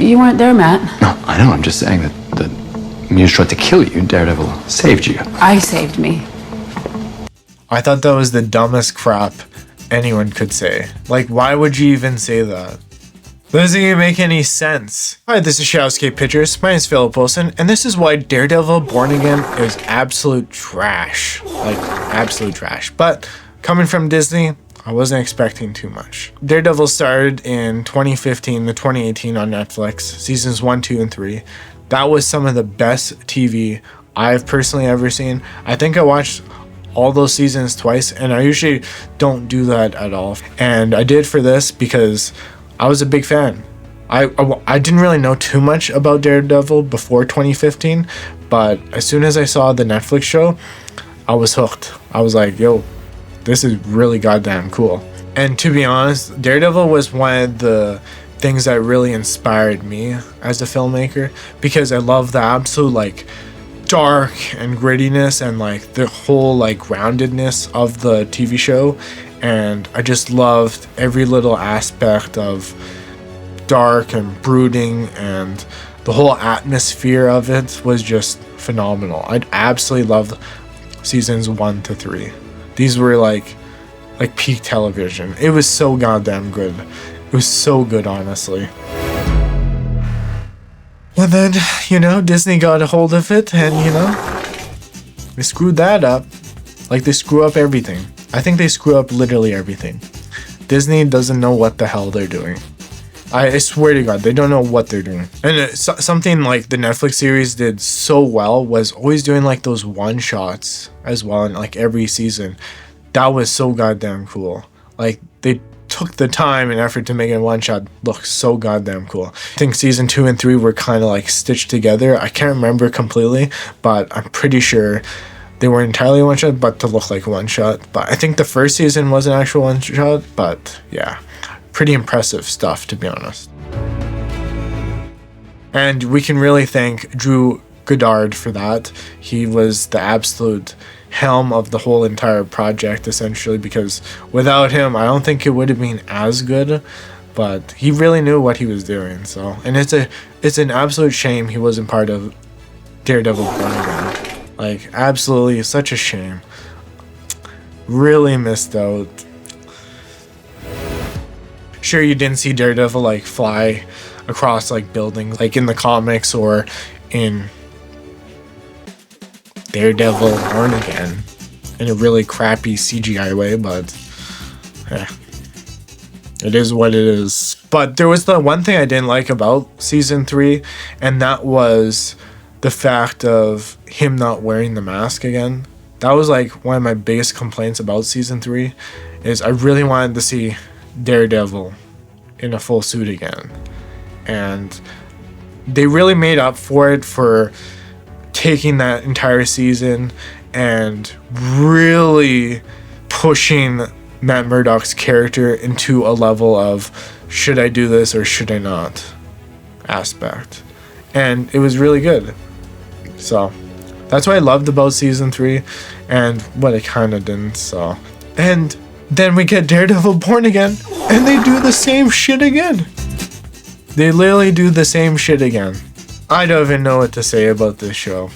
You weren't there, Matt. No, I know. I'm just saying that Muse tried to kill you. Daredevil saved you. I saved me. I thought that was the dumbest crap anyone could say. Like, why would you even say that? Doesn't even make any sense. Hi, this is Shadowscape Pictures. My name is Philip Wilson, and this is why Daredevil Born Again is absolute trash. Like, absolute trash. But coming from Disney, I wasn't expecting too much. Daredevil started in 2015 to 2018 on Netflix, seasons 1, 2, and 3. That was some of the best TV I've personally ever seen. I think I watched all those seasons twice, and I usually don't do that at all. And I did for this because I was a big fan. I didn't really know too much about Daredevil before 2015, but as soon as I saw the Netflix show, I was hooked. I was like, yo, this is really goddamn cool. And to be honest, Daredevil was one of the things that really inspired me as a filmmaker, because I love the absolute like dark and grittiness and like the whole like groundedness of the TV show. And I just loved every little aspect of dark and brooding, and the whole atmosphere of it was just phenomenal. I absolutely loved seasons 1 to 3. These were like peak television. It was so goddamn good. It was so good, honestly. And then, Disney got a hold of it, and, they screwed that up. Like, they screw up everything. I think they screw up literally everything. Disney doesn't know what the hell they're doing. I swear to God, they don't know what they're doing. And something like the Netflix series did so well was always doing like those one-shots as well in like every season. That was so goddamn cool. Like, they took the time and effort to make a one-shot look so goddamn cool. I think season 2 and 3 were kind of like stitched together. I can't remember completely, but I'm pretty sure they weren't entirely one shot, but to look like one shot. But I think the first season was an actual one shot, but yeah, pretty impressive stuff, to be honest. And we can really thank Drew Goddard for that. He was the absolute helm of the whole entire project, essentially, because without him, I don't think it would have been as good. But he really knew what he was doing. So, and it's an absolute shame he wasn't part of Daredevil Born Again. Like, absolutely, such a shame. Really missed out. Sure, you didn't see Daredevil, like, fly across, like, buildings, like in the comics or in Daredevil Born Again in a really crappy CGI way, but it is what it is. But there was the one thing I didn't like about season 3, and that was the fact of him not wearing the mask again. That was like one of my biggest complaints about season 3, is I really wanted to see Daredevil in a full suit again. And they really made up for it for taking that entire season and really pushing Matt Murdock's character into a level of should I do this or should I not aspect. And it was really good. So that's what I loved about season 3 and what I kind of didn't. So, and then we get Daredevil Born Again and they do the same shit again. They literally do the same shit again. I don't even know what to say about this show.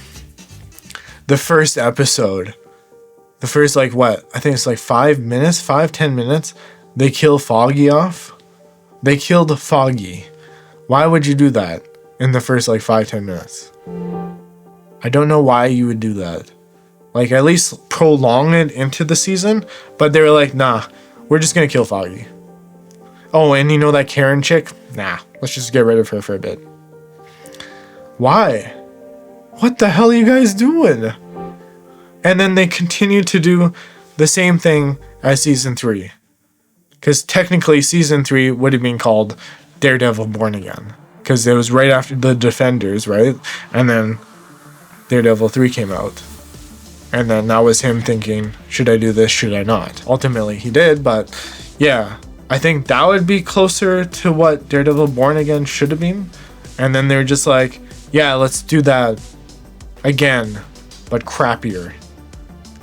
The first episode, the first I think it's like 10 minutes, they kill Foggy off. They killed Foggy. Why would you do that in the first 5-10 minutes? I don't know why you would do that. Like, at least prolong it into the season, but they were like, nah, we're just gonna kill Foggy. Oh, and you know that Karen chick? Nah, let's just get rid of her for a bit. Why? What the hell are you guys doing? And then they continue to do the same thing as season 3. Because technically season 3 would have been called Daredevil Born Again. Because it was right after the Defenders, right? And then Daredevil 3 came out. And then that was him thinking, should I do this, should I not? Ultimately he did, but yeah. I think that would be closer to what Daredevil Born Again should have been. And then they were just like, yeah, let's do that again, but crappier.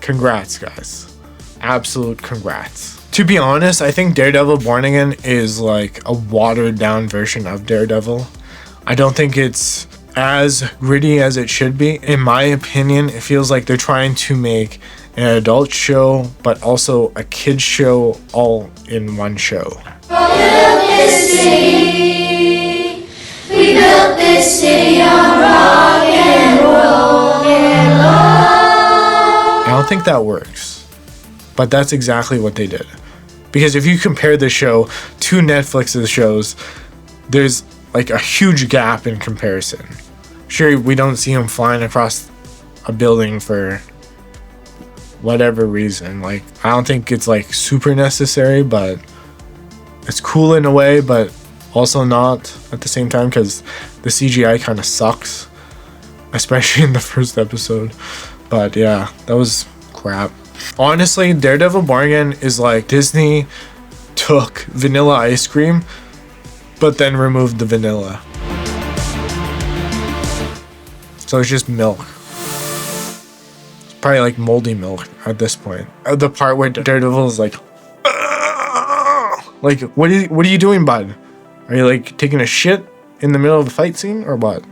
Congrats, guys. Absolute congrats. To be honest, I think Daredevil Born Again is like a watered down version of Daredevil. I don't think it's as gritty as it should be. In my opinion, it feels like they're trying to make an adult show, but also a kid's show all in one show. We built this city on rock and roll and love. I don't think that works, but that's exactly what they did. Because if you compare the show to Netflix's shows, there's like a huge gap in comparison. Sure, we don't see him flying across a building for whatever reason. Like, I don't think it's like super necessary, but it's cool in a way, but also not at the same time, because the CGI kind of sucks, especially in the first episode. But yeah, that was crap. Honestly, Daredevil Born Again is like Disney took vanilla ice cream but then removed the vanilla, so it's just milk. It's probably like moldy milk at this point. The part where Daredevil is like, what are you doing, bud? Are you like taking a shit in the middle of the fight scene or what?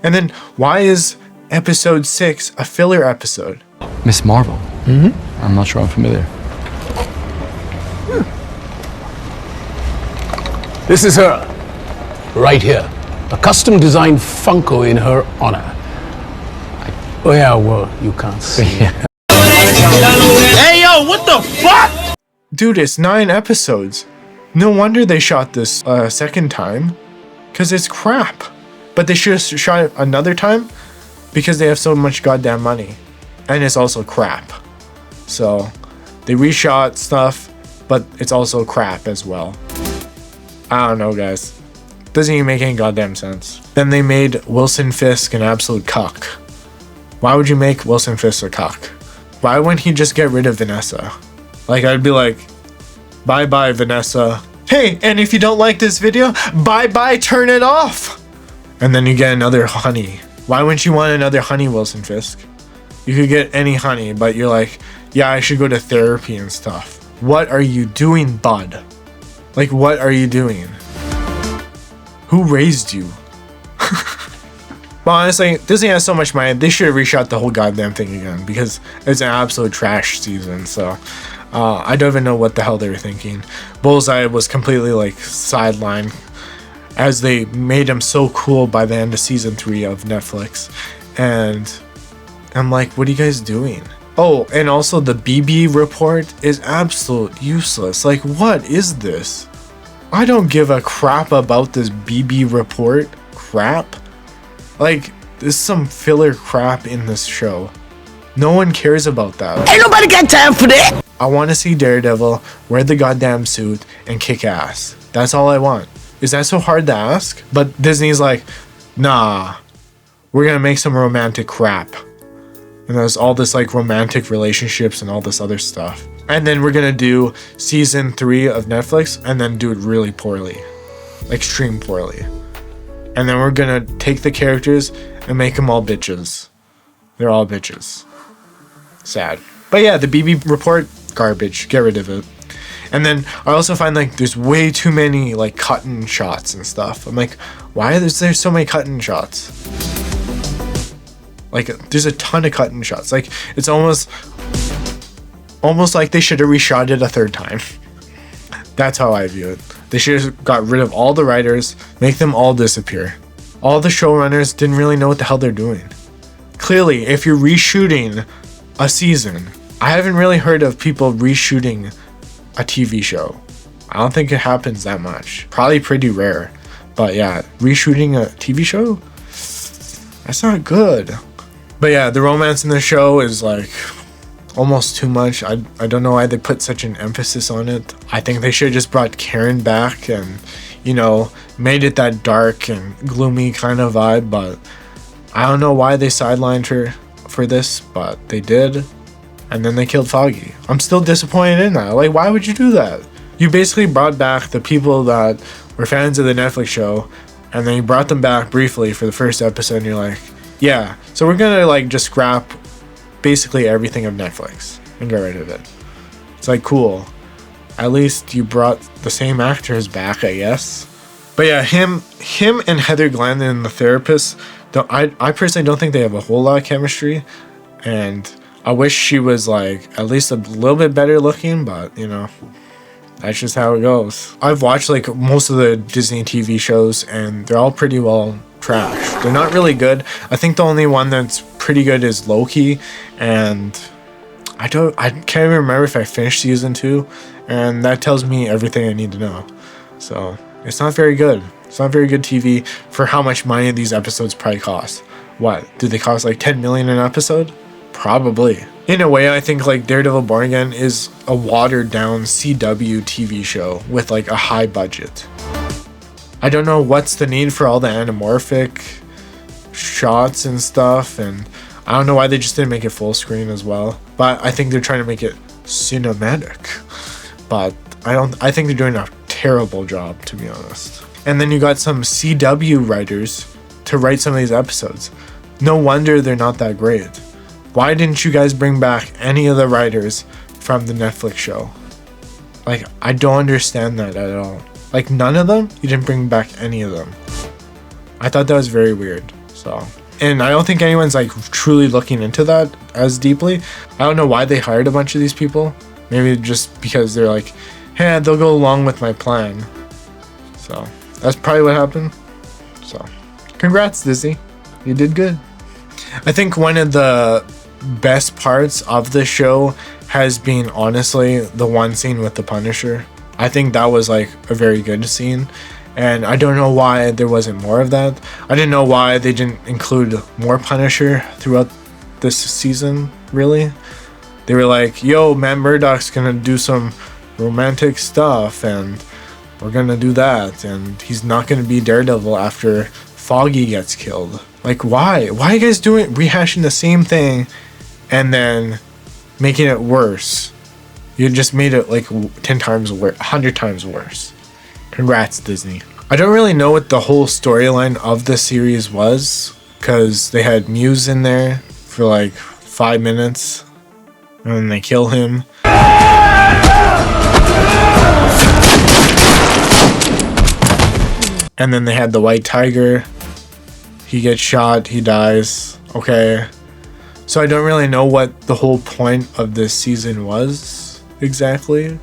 And then why is episode 6 a filler episode? Miss Marvel. Mm-hmm. I'm not sure I'm familiar. This is her, right here. A custom-designed Funko in her honor. Oh yeah, well, you can't see. Hey, yo, what the fuck? Dude, it's 9 episodes. No wonder they shot this a second time, because it's crap. But they should have shot it another time because they have so much goddamn money. And it's also crap. So they reshot stuff, but it's also crap as well. I don't know, guys. Doesn't even make any goddamn sense. Then they made Wilson Fisk an absolute cuck. Why would you make Wilson Fisk a cuck? Why wouldn't he just get rid of Vanessa? Like, I'd be like, bye-bye, Vanessa. Hey, and if you don't like this video, bye-bye, turn it off. And then you get another honey. Why wouldn't you want another honey, Wilson Fisk? You could get any honey, but you're like, yeah, I should go to therapy and stuff. What are you doing, bud? Like, what are you doing? Who raised you? Well, honestly, Disney has so much money, they should have reshot the whole goddamn thing again, because it's an absolute trash season, so I don't even know what the hell they were thinking. Bullseye was completely like sidelined, as they made him so cool by the end of season 3 of Netflix, and I'm like, what are you guys doing? Oh, and also the BB report is absolute useless. Like, what is this? I don't give a crap about this BB report crap. Like, there's some filler crap in this show. No one cares about that. Ain't nobody got time for that. I want to see Daredevil wear the goddamn suit and kick ass. That's all I want. Is that so hard to ask? But Disney's like, nah, we're gonna make some romantic crap. And there's all this like romantic relationships and all this other stuff. And then we're gonna do season 3 of Netflix and then do it really poorly. Extreme poorly. And then we're gonna take the characters and make them all bitches. They're all bitches. Sad. But yeah, the BB report, garbage. Get rid of it. And then I also find like there's way too many like cut-in shots and stuff. I'm like, why is there so many cut-in shots? Like, there's a ton of cut-in shots. Like, it's almost like they should have reshot it a third time. That's how I view it. They should have got rid of all the writers, make them all disappear. All the showrunners didn't really know what the hell they're doing. Clearly, if you're reshooting a season, I haven't really heard of people reshooting a TV show. I don't think it happens that much. Probably pretty rare. But yeah, reshooting a TV show? That's not good. But yeah, the romance in the show is like almost too much. I don't know why they put such an emphasis on it. I think they should have just brought Karen back and, you know, made it that dark and gloomy kind of vibe. But I don't know why they sidelined her for this, but they did. And then they killed Foggy. I'm still disappointed in that. Like, why would you do that? You basically brought back the people that were fans of the Netflix show, and then you brought them back briefly for the first episode, and you're like, yeah, so we're gonna like just scrap basically everything of Netflix and get rid of it. It's like, cool. At least you brought the same actors back, I guess. But yeah, him and Heather Glennon, the therapist, I personally don't think they have a whole lot of chemistry, and I wish she was like at least a little bit better looking, but you know, that's just how it goes. I've watched like most of the Disney TV shows, and they're all pretty well trashed. They're not really good. I think the only one that's pretty good is Loki, and I can't even remember if I finished season 2, and that tells me everything I need to know. So it's not very good. It's not very good TV for how much money these episodes probably cost. What, do they cost like 10 million an episode? Probably. In a way, I think like Daredevil Born Again is a watered down CW TV show with like a high budget. I don't know what's the need for all the anamorphic shots and stuff, and I don't know why they just didn't make it full screen as well. But I think they're trying to make it cinematic. But I think they're doing a terrible job, to be honest. And then you got some CW writers to write some of these episodes. No wonder they're not that great. Why didn't you guys bring back any of the writers from the Netflix show? Like, I don't understand that at all. Like, none of them? You didn't bring back any of them. I thought that was very weird. So, and I don't think anyone's like truly looking into that as deeply. I don't know why they hired a bunch of these people. Maybe just because they're like, hey, they'll go along with my plan. So that's probably what happened. So congrats, Disney. You did good. I think one of the best parts of the show has been honestly the one scene with the Punisher. I think that was like a very good scene, and I don't know why there wasn't more of that. I didn't know why they didn't include more Punisher throughout this season, really. They were like, yo, Matt Murdock's gonna do some romantic stuff, and we're gonna do that, and he's not gonna be Daredevil after Foggy gets killed. Like, why? Why are you guys rehashing the same thing and then making it worse? You just made it like 10 times worse, 100 times worse. Congrats, Disney. I don't really know what the whole storyline of the series was, because they had Muse in there for like 5 minutes, and then they kill him. And then they had the White Tiger. He gets shot, he dies. Okay. So I don't really know what the whole point of this season was exactly.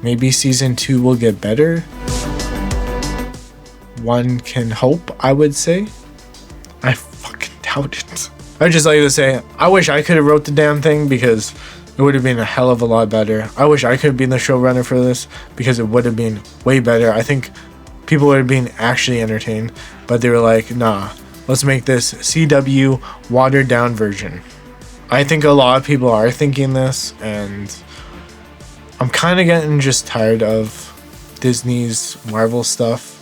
Maybe season 2 will get better. One can hope, I would say. I fucking doubt it. I'd just like to say, I wish I could have wrote the damn thing, because it would have been a hell of a lot better. I wish I could have been the showrunner for this, because it would have been way better. I think people would have been actually entertained, but they were like, nah, let's make this CW watered down version. I think a lot of people are thinking this, and I'm kind of getting just tired of Disney's Marvel stuff,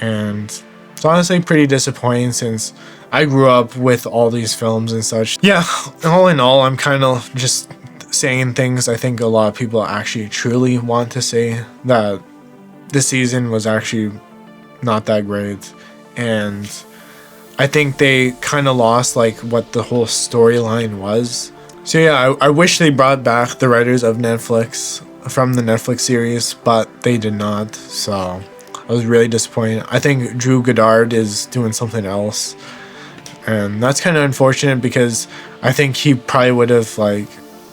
and it's honestly pretty disappointing since I grew up with all these films and such. Yeah, all in all, I'm kind of just saying things I think a lot of people actually truly want to say, that this season was actually not that great, and I think they kind of lost like what the whole storyline was. So yeah, I wish they brought back the writers of Netflix from the Netflix series, but they did not, so I was really disappointed. I think Drew Goddard is doing something else, and that's kind of unfortunate, because I think he probably would have like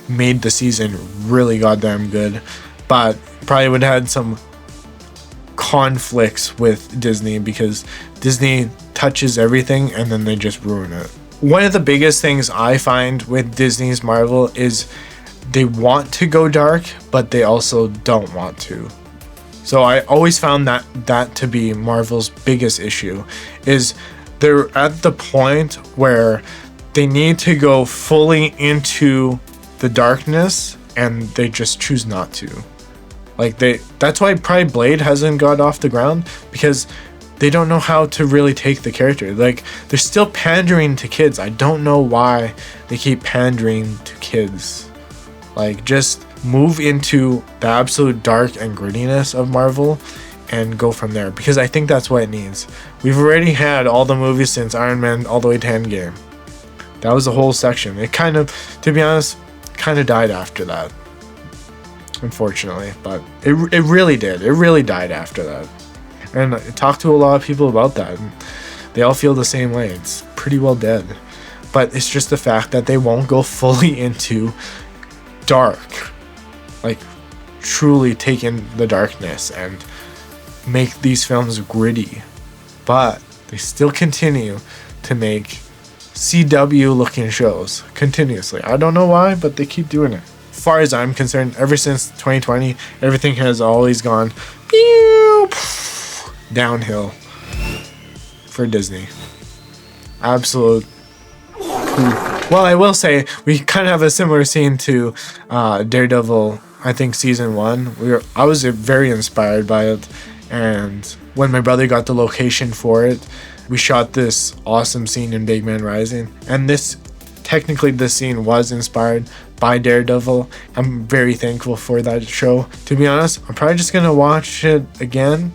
made the season really goddamn good, but probably would have had some conflicts with Disney, because Disney touches everything and then they just ruin it. One of the biggest things I find with Disney's Marvel is they want to go dark, but they also don't want to. So I always found that to be Marvel's biggest issue, is they're at the point where they need to go fully into the darkness and they just choose not to. Like that's why probably Blade hasn't got off the ground, because they don't know how to really take the character. Like, they're still pandering to kids. I don't know why they keep pandering to kids. Like, just move into the absolute dark and grittiness of Marvel and go from there, because I think that's what it needs. We've already had all the movies since Iron Man all the way to Endgame. That was the whole section. It kind of, to be honest, kind of died after that, unfortunately, but it really did. It really died after that. And I talked to a lot of people about that, and they all feel the same way. It's pretty well dead. But it's just the fact that they won't go fully into dark. Like, truly take in the darkness and make these films gritty. But they still continue to make CW looking shows continuously. I don't know why, but they keep doing it. As far as I'm concerned, ever since 2020, everything has always gone downhill for Disney. Absolute poop. Well, I will say we kind of have a similar scene to Daredevil. I think season 1. I was very inspired by it, and when my brother got the location for it, we shot this awesome scene in Big Man Rising. And this scene was inspired by Daredevil. I'm very thankful for that show. To be honest, I'm probably just gonna watch it again,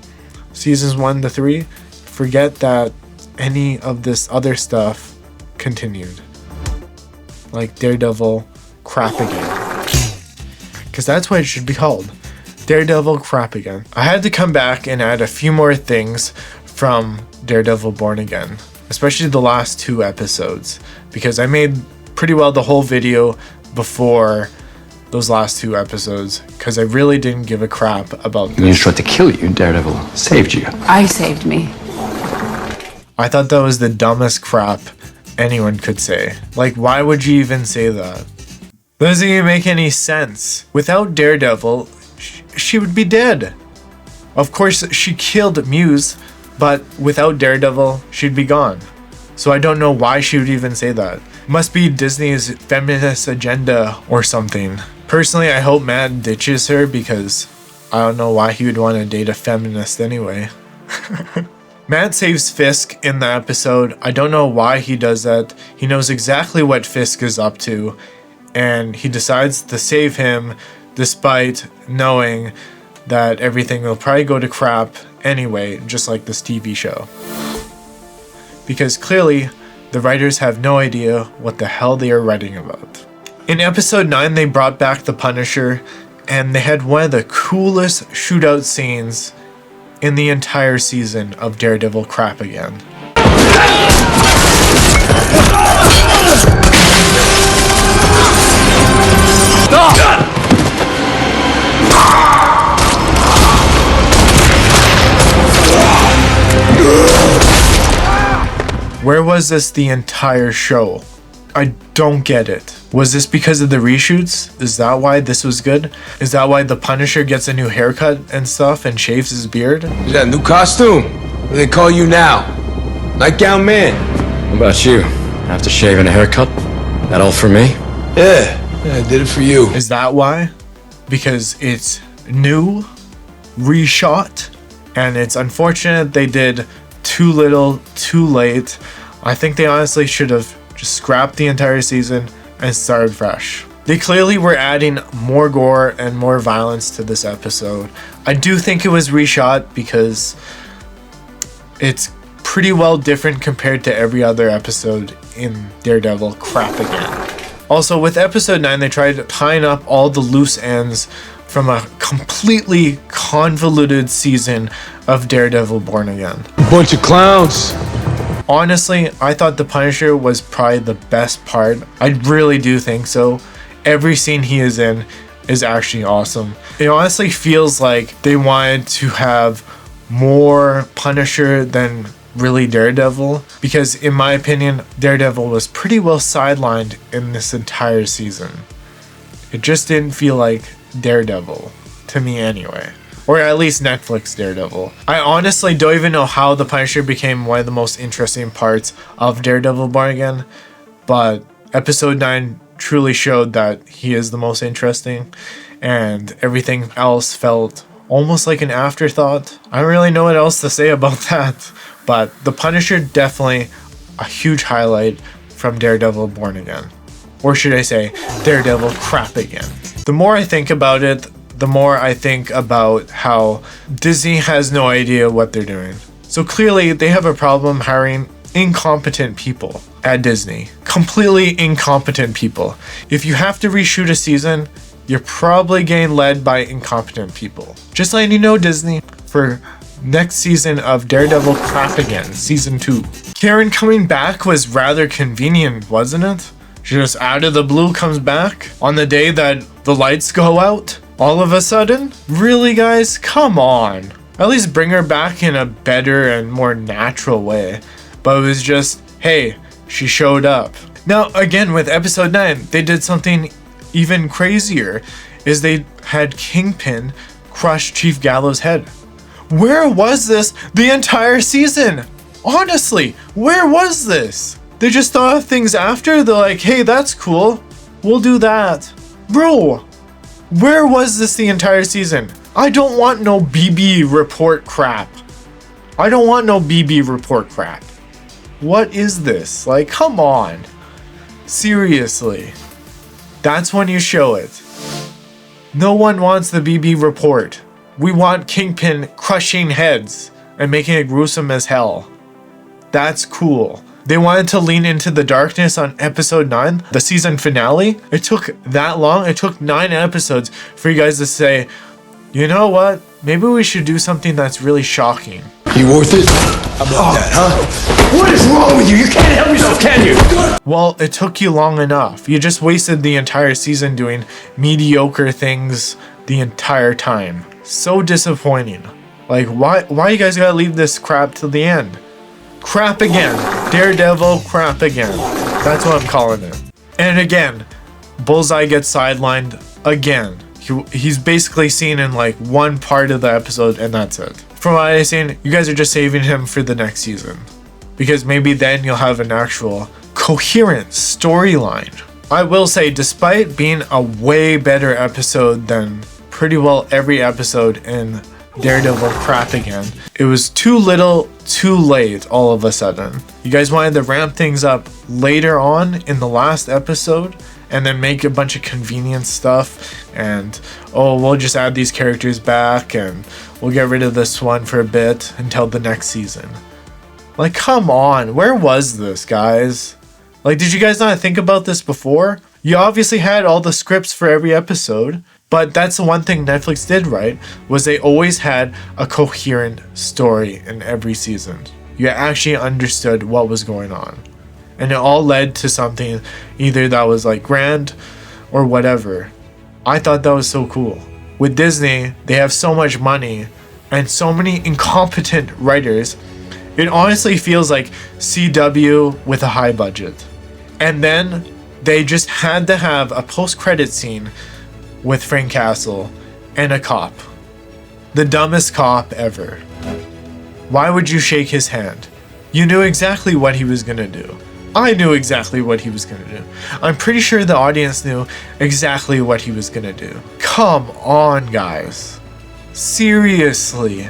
seasons 1 to 3. Forget that any of this other stuff continued. Like Daredevil crap again. Because that's what it should be called. Daredevil crap again. I had to come back and add a few more things from Daredevil Born Again, especially the last 2 episodes, because I made pretty well the whole video before those last 2 episodes, because I really didn't give a crap about this. Muse tried to kill you, Daredevil saved you. I saved me. I thought that was the dumbest crap anyone could say. Like, why would you even say that? Doesn't even make any sense. Without Daredevil, she would be dead. Of course, she killed Muse, but without Daredevil, she'd be gone. So I don't know why she would even say that. Must be Disney's feminist agenda or something. Personally, I hope Matt ditches her, because I don't know why he would want to date a feminist anyway. Matt saves Fisk in the episode. I don't know why he does that. He knows exactly what Fisk is up to, and he decides to save him despite knowing that everything will probably go to crap anyway, just like this TV show. Because clearly, the writers have no idea what the hell they are writing about. In episode 9, they brought back the Punisher, and they had one of the coolest shootout scenes in the entire season of Daredevil crap again. Where was this the entire show? I don't get it. Was this because of the reshoots? Is that why this was good? Is that why the Punisher gets a new haircut and stuff and shaves his beard? Is that a new costume? What do they call you now? Nightgown man? What about you? After shaving a haircut? That all for me? Yeah, I did it for you. Is that why? Because it's new, reshot, and it's unfortunate they did too little, too late. I think they honestly should have just scrapped the entire season and started fresh. They clearly were adding more gore and more violence to this episode. I do think it was reshot because it's pretty well different compared to every other episode in Daredevil crap again. Also, with episode 9, they tried tying up all the loose ends from a completely convoluted season of Daredevil Born Again. Bunch of clowns. Honestly, I thought the Punisher was probably the best part. I really do think so. Every scene he is in is actually awesome. It honestly feels like they wanted to have more Punisher than really Daredevil, because in my opinion, Daredevil was pretty well sidelined in this entire season. It just didn't feel like Daredevil, to me anyway. Or at least Netflix Daredevil. I honestly don't even know how the Punisher became one of the most interesting parts of Daredevil Born Again, but episode 9 truly showed that he is the most interesting, and everything else felt almost like an afterthought. I don't really know what else to say about that, but the Punisher definitely a huge highlight from Daredevil Born Again. Or should I say, Daredevil crap again. The more I think about it, the more I think about how Disney has no idea what they're doing. So clearly they have a problem hiring incompetent people at Disney. Completely incompetent people. If you have to reshoot a season, you're probably getting led by incompetent people. Just letting you know, Disney, for next season of Daredevil crap again, season 2. Karen coming back was rather convenient, wasn't it? She just out of the blue comes back on the day that the lights go out. All of a sudden? Really, guys? Come on. At least bring her back in a better and more natural way. But it was just, hey, she showed up. Now, again, with episode 9, they did something even crazier, is they had Kingpin crush Chief Gallows' head. Where was this the entire season? Honestly, where was this? They just thought of things after. They're like, hey, that's cool. We'll do that. Bro, where was this the entire season? I don't want no BB report crap. I don't want no BB report crap. What is this? Like, come on. Seriously. That's when you show it. No one wants the BB report. We want Kingpin crushing heads and making it gruesome as hell. That's cool. They wanted to lean into the darkness on episode 9, the season finale. It took that long. It took 9 episodes for you guys to say, you know what? Maybe we should do something that's really shocking. You worth it? How about that, huh? What is wrong with you? You can't help yourself, can you? Well, it took you long enough. You just wasted the entire season doing mediocre things the entire time. So disappointing. Like, why you guys gotta leave this crap till the end? Crap again. Daredevil crap again. That's what I'm calling it. And again, Bullseye gets sidelined again. He's basically seen in like one part of the episode and that's it. From what I've seen, you guys are just saving him for the next season. Because maybe then you'll have an actual coherent storyline. I will say, despite being a way better episode than pretty well every episode in Daredevil crap again, it was too little, too late all of a sudden. You guys wanted to ramp things up later on in the last episode and then make a bunch of convenient stuff and, oh, we'll just add these characters back and we'll get rid of this one for a bit until the next season. Like, come on, where was this, guys? Like, did you guys not think about this before? You obviously had all the scripts for every episode, but that's the one thing Netflix did right, was they always had a coherent story in every season. You actually understood what was going on. And it all led to something either that was like grand or whatever. I thought that was so cool. With Disney, they have so much money and so many incompetent writers. It honestly feels like CW with a high budget. And then they just had to have a post-credit scene with Frank Castle and a cop. The dumbest cop ever. Why would you shake his hand? You knew exactly what he was gonna do. I knew exactly what he was gonna do. I'm pretty sure the audience knew exactly what he was gonna do. Come on, guys. Seriously.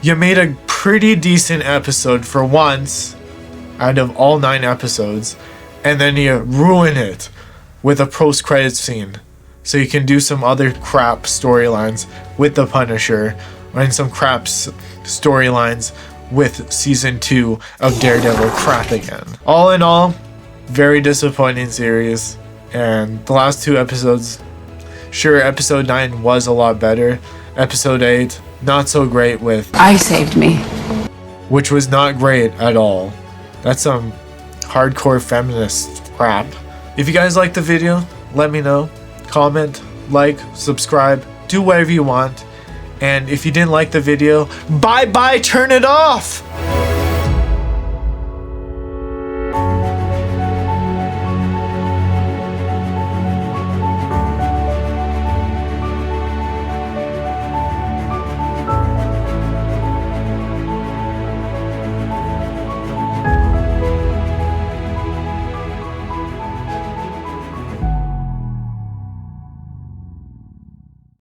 You made a pretty decent episode for once out of all 9 episodes, and then you ruin it with a post-credits scene so you can do some other crap storylines with the Punisher and some crap storylines with season 2 of Daredevil crap again. All in all, very disappointing series, and the last 2 episodes, sure, episode 9 was a lot better. Episode 8, not so great with I saved me. which was not great at all. That's some hardcore feminist crap. If you guys liked the video, let me know. Comment, like, subscribe, do whatever you want. And if you didn't like the video, bye-bye, turn it off!